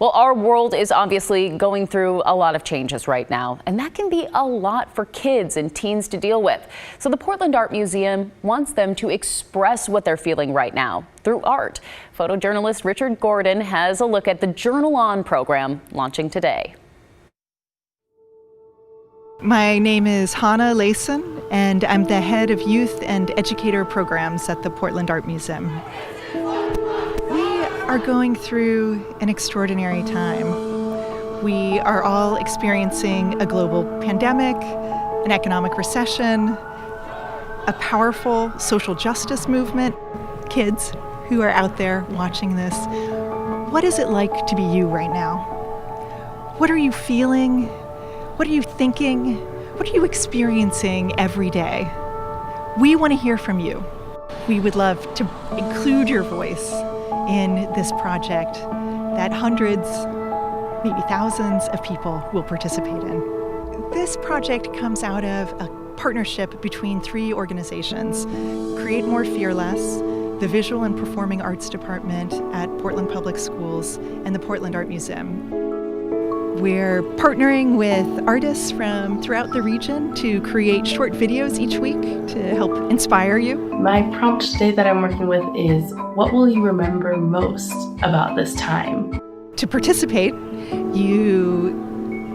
Well, our world is obviously going through a lot of changes right now, and that can be a lot for kids and teens to deal with. So the Portland Art Museum wants them to express what they're feeling right now through art. Photojournalist Richard Gordon has a look at the Journal On program launching today. My name is Hannah Layson, and I'm the head of youth and educator programs at the Portland Art Museum. We are going through an extraordinary time. We are all experiencing a global pandemic, an economic recession, a powerful social justice movement. Kids who are out there watching this, what is it like to be you right now? What are you feeling? What are you thinking? What are you experiencing every day? We want to hear from you. We would love to include your voice in this project that hundreds, maybe thousands of people will participate in. This project comes out of a partnership between three organizations: Create More Fearless, the Visual and Performing Arts Department at Portland Public Schools, and the Portland Art Museum. We're partnering with artists from throughout the region to create short videos each week to help inspire you. My prompt today that I'm working with is, what will you remember most about this time? To participate, you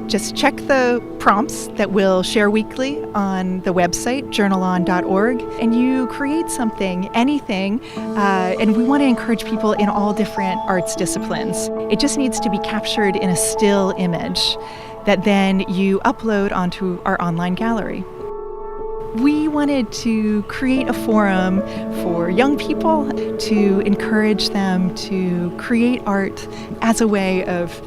just check the prompts that we'll share weekly on the website, journalon.org, and you create something, anything, and we want to encourage people in all different arts disciplines. It just needs to be captured in a still image that then you upload onto our online gallery. We wanted to create a forum for young people to encourage them to create art as a way of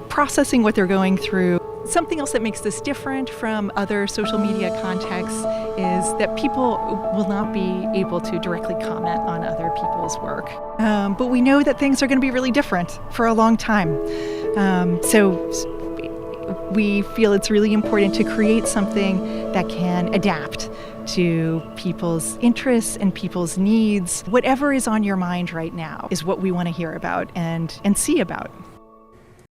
processing what they're going through. Something else that makes this different from other social media contexts is that people will not be able to directly comment on other people's work. But we know that things are going to be really different for a long time. So we feel it's really important to create something that can adapt to people's interests and people's needs. Whatever is on your mind right now is what we want to hear about and see about.